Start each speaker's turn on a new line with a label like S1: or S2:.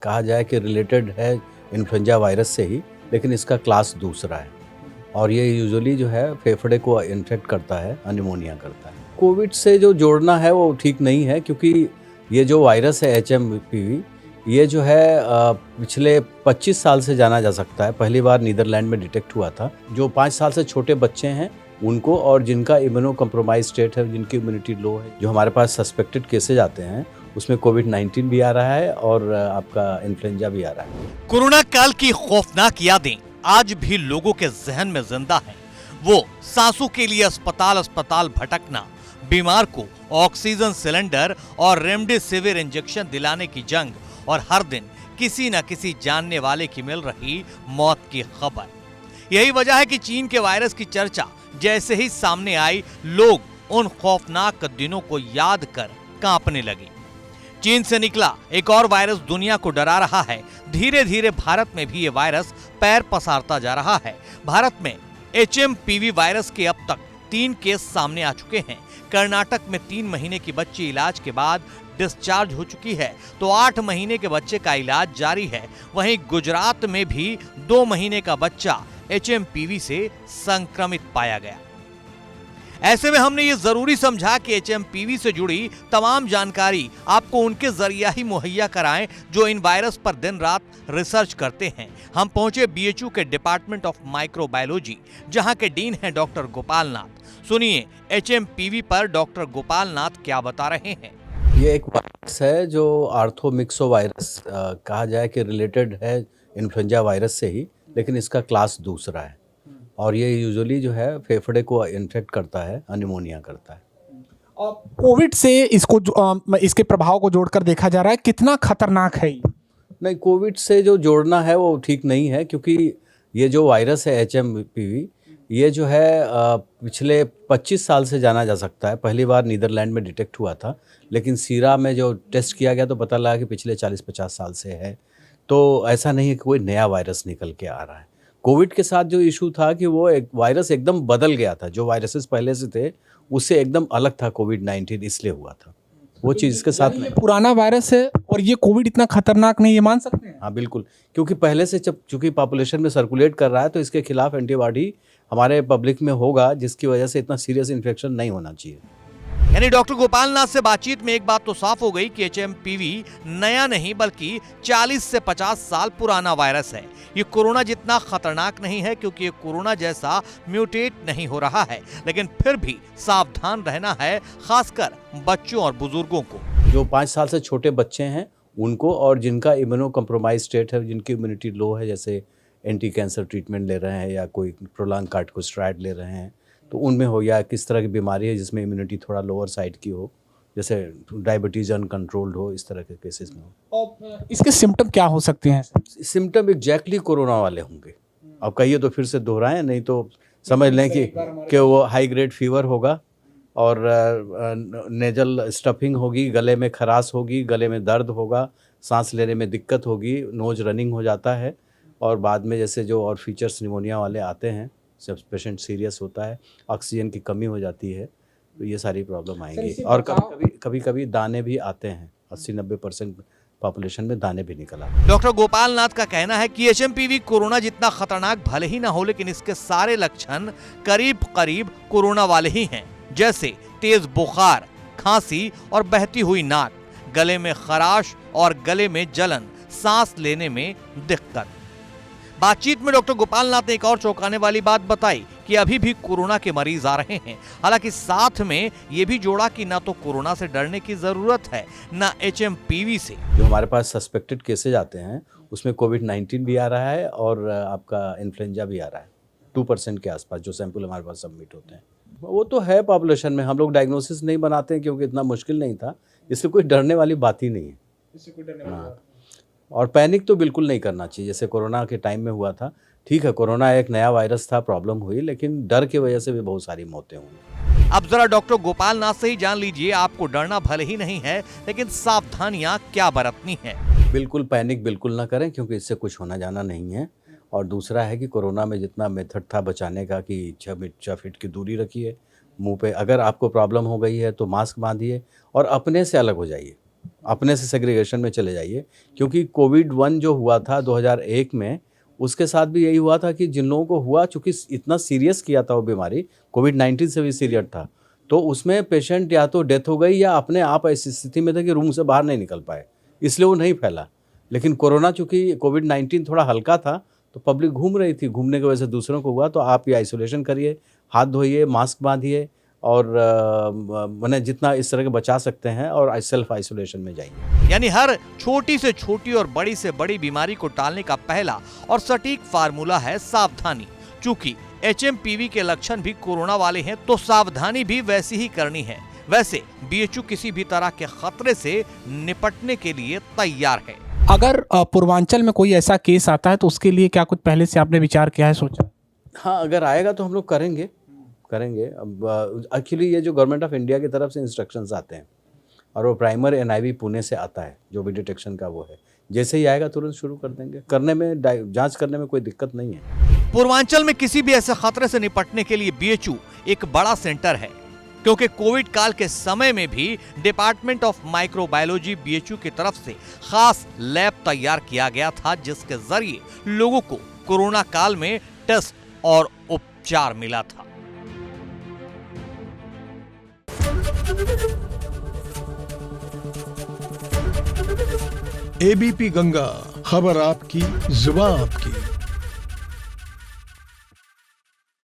S1: कहा जाए कि रिलेटेड है इन्फ्लुएंजा वायरस से ही, लेकिन इसका क्लास दूसरा है और ये यूजुअली जो है फेफड़े को इन्फेक्ट करता है, निमोनिया करता है। कोविड से जो जोड़ना है वो ठीक नहीं है, क्योंकि ये जो वायरस है HMPV, ये जो है पिछले 25 साल से जाना जा सकता है। पहली बार नीदरलैंड में डिटेक्ट हुआ था। जो 5 साल से छोटे बच्चे हैं उनको, और जिनका इम्यूनो कम्प्रोमाइज स्टेट है, जिनकी इम्यूनिटी लो है, जो हमारे पास सस्पेक्टेड केसेज आते हैं उसमें कोविड-19 भी आ रहा है और आपका इन्फ्लुएंजा भी आ रहा है।
S2: कोरोना काल की खौफनाक यादें आज भी लोगों के जहन में जिंदा हैं। वो सांसों के लिए अस्पताल भटकना, बीमार को ऑक्सीजन सिलेंडर और रेमडेसिविर इंजेक्शन दिलाने की जंग, और हर दिन किसी न किसी जानने वाले की मिल रही मौत की खबर। यही वजह है कि चीन के वायरस की चर्चा जैसे ही सामने आई, लोग उन खौफनाक दिनों को याद कर कांपने लगे। चीन से निकला एक और वायरस दुनिया को डरा रहा है। धीरे धीरे भारत में भी ये वायरस पैर पसारता जा रहा है। भारत में HMPV वायरस के अब तक 3 केस सामने आ चुके हैं। कर्नाटक में 3 महीने की बच्ची इलाज के बाद डिस्चार्ज हो चुकी है, तो 8 महीने के बच्चे का इलाज जारी है। वहीं गुजरात में भी 2 महीने का बच्चा HMPV से संक्रमित पाया गया। ऐसे में हमने ये जरूरी समझा कि HMPV से जुड़ी तमाम जानकारी आपको उनके जरिया ही मुहैया कराएं जो इन वायरस पर दिन रात रिसर्च करते हैं। हम पहुंचे BHU के डिपार्टमेंट ऑफ माइक्रोबायोलॉजी, जहां के डीन हैं डॉक्टर गोपाल नाथ। सुनिए HMPV पर डॉक्टर गोपाल नाथ क्या बता रहे हैं।
S1: ये एक वायरस है जो आर्थोमिक्सो वायरस कहा जाए कि रिलेटेड है इन्फ्लुएंजा वायरस से ही, लेकिन इसका क्लास दूसरा है और ये यूजुअली जो है फेफड़े को इन्फेक्ट करता है, निमोनिया करता है।
S3: कोविड से इसके प्रभाव को जोड़कर देखा जा रहा है, कितना खतरनाक है ये?
S1: नहीं, कोविड से जो जोड़ना है वो ठीक नहीं है, क्योंकि ये जो वायरस है HMPV, ये जो है पिछले 25 साल से जाना जा सकता है। पहली बार नीदरलैंड में डिटेक्ट हुआ था, लेकिन सीरा में जो टेस्ट किया गया तो पता लगा कि पिछले 40-50 साल से है। तो ऐसा नहीं है कि कोई नया वायरस निकल के आ रहा है। कोविड के साथ जो इशू था कि वो एक वायरस एकदम बदल गया था। जो वायरसेस पहले से थे उससे एकदम अलग था कोविड-19, इसलिए हुआ था। वो चीज़ इसके साथ
S3: ये पुराना वायरस है और ये कोविड इतना खतरनाक नहीं, ये मान सकते हैं?
S1: हाँ बिल्कुल, क्योंकि पहले से जब चूंकि पॉपुलेशन में सर्कुलेट कर रहा है तो इसके खिलाफ एंटीबॉडी हमारे पब्लिक में होगा, जिसकी वजह से इतना सीरियस इन्फेक्शन नहीं होना चाहिए।
S2: यानी डॉक्टर गोपाल नाथ से बातचीत में एक बात तो साफ हो गई कि HMPV नया नहीं बल्कि 40 से 50 साल पुराना वायरस है। ये कोरोना जितना खतरनाक नहीं है, क्योंकि ये कोरोना जैसा म्यूटेट नहीं हो रहा है, लेकिन फिर भी सावधान रहना है, खासकर बच्चों और बुजुर्गों को।
S1: जो 5 साल से छोटे बच्चे हैं उनको, और जिनका इम्यूनो कम्प्रोमाइज स्टेट है, जिनकी इम्यूनिटी लो है, जैसे एंटी कैंसर ट्रीटमेंट ले रहे हैं या कोई प्रोलॉन्ग कार्टिकोस्टेरॉइड ले रहे हैं, तो उनमें हो, या किस तरह की बीमारी है जिसमें इम्यूनिटी थोड़ा लोअर साइड की हो, जैसे डायबिटीज अनकंट्रोल्ड हो, इस तरह के केसेस में हो।
S3: और इसके सिम्टम क्या हो सकते हैं?
S1: सिम्टम एग्जैक्टली कोरोना वाले होंगे। अब कहिए तो फिर से दोहराएं, नहीं तो समझ लें कि वो हाई ग्रेड फीवर होगा और नेजल स्टफिंग होगी, गले में खराश होगी, गले में दर्द होगा, सांस लेने में दिक्कत होगी, नोज रनिंग हो जाता है, और बाद में जैसे जो और फीचर्स निमोनिया वाले आते हैं, जब पेशेंट सीरियस होता है, ऑक्सीजन की कमी हो जाती है, तो ये सारी प्रॉब्लम आएंगी। और कभी दाने भी आते हैं। 80-90% पॉपुलेशन में दाने भी निकल आते हैं।
S2: डॉक्टर गोपाल नाथ का कहना है कि HMPV कोरोना जितना खतरनाक भले ही ना हो, लेकिन इसके सारे लक्षण करीब करीब कोरोना वाले ही हैं, जैसे तेज बुखार, खांसी और बहती हुई नाक, गले में खराश और गले में जलन, सांस लेने में दिक्कत। बातचीत में डॉक्टर गोपाल नाथ ने एक और चौंकाने वाली बात बताई कि अभी भी कोरोना के मरीज आ रहे हैं। हालांकि साथ में ये भी जोड़ा कि ना तो कोरोना से डरने की जरूरत है, ना HMPV से।
S1: जो हमारे पास सस्पेक्टेड केसेज आते हैं उसमें कोविड-19 भी आ रहा है और आपका इन्फ्लुएंजा भी आ रहा है। 2% के आसपास जो सैंपल हमारे पास सबमिट होते हैं, वो तो है पॉपुलेशन में। हम लोग डायग्नोसिस नहीं बनाते हैं क्योंकि इतना मुश्किल नहीं था। इससे कोई डरने वाली बात ही नहीं है।
S3: इससे कोई डरने वाली बात नहीं।
S1: और पैनिक तो बिल्कुल नहीं करना चाहिए, जैसे कोरोना के टाइम में हुआ था। ठीक है, कोरोना एक नया वायरस था, प्रॉब्लम हुई, लेकिन डर की वजह से भी बहुत सारी मौतें हुई।
S2: अब जरा डॉक्टर गोपाल नाथ से ही जान लीजिए, आपको डरना भले ही नहीं है, लेकिन सावधानियां क्या बरतनी है।
S1: बिल्कुल पैनिक बिल्कुल ना करें, क्योंकि इससे कुछ होना जाना नहीं है। और दूसरा है कि कोरोना में जितना मेथड था बचाने का कि 6 फीट की दूरी रखिए, मुंह पे अगर आपको प्रॉब्लम हो गई है तो मास्क बांधिए और अपने से अलग हो जाइए। अपने से सेग्रीगेशन में चले जाइए, क्योंकि कोविड-1 जो हुआ था 2001 में, उसके साथ भी यही हुआ था कि जिन लोगों को हुआ, चूँकि इतना सीरियस किया था वो बीमारी, कोविड-19 से भी सीरियस था, तो उसमें पेशेंट या तो डेथ हो गई या अपने आप ऐसी स्थिति में थे कि रूम से बाहर नहीं निकल पाए, इसलिए वो नहीं फैला। लेकिन कोरोना चूँकि कोविड-19 थोड़ा हल्का था, तो पब्लिक घूम रही थी, घूमने की वजह से दूसरों को हुआ, तो आप ये आइसोलेशन करिए, हाथ धोइए, मास्क बांधिए और माने जितना इस तरह के बचा सकते हैं, और सेल्फ आइसोलेशन में जाइए।
S2: यानी हर छोटी से छोटी और बड़ी से बड़ी बीमारी को टालने का पहला और सटीक फार्मूला है सावधानी। चूंकि एचएमपीवी के लक्षण भी कोरोना वाले हैं, तो सावधानी भी वैसी ही करनी है। वैसे बीएचयू किसी भी तरह के खतरे से निपटने के लिए तैयार है।
S3: अगर पूर्वांचल में कोई ऐसा केस आता है तो उसके लिए क्या कुछ पहले से आपने विचार किया है, सोचा?
S1: हाँ, अगर आएगा तो हम लोग करेंगे। अब एक्चुअली ये जो गवर्नमेंट ऑफ इंडिया की तरफ से इंस्ट्रक्शंस आते हैं, और वो प्राइमर एनआईवी पुणे से आता है, जो भी डिटेक्शन का वो है, जैसे ही आएगा तुरंत शुरू कर देंगे। करने में जांच करने में कोई दिक्कत नहीं है।
S2: पूर्वांचल में किसी भी ऐसे खतरे से निपटने के लिए बीएचयू एक बड़ा सेंटर है, क्योंकि कोविड काल के समय में भी डिपार्टमेंट ऑफ माइक्रोबायोलॉजी बीएचयू की तरफ से खास लैब तैयार किया गया था, जिसके जरिए लोगों को कोरोना काल में टेस्ट और उपचार मिला था।
S4: एबीपी गंगा, खबर आपकी, जुबान आपकी।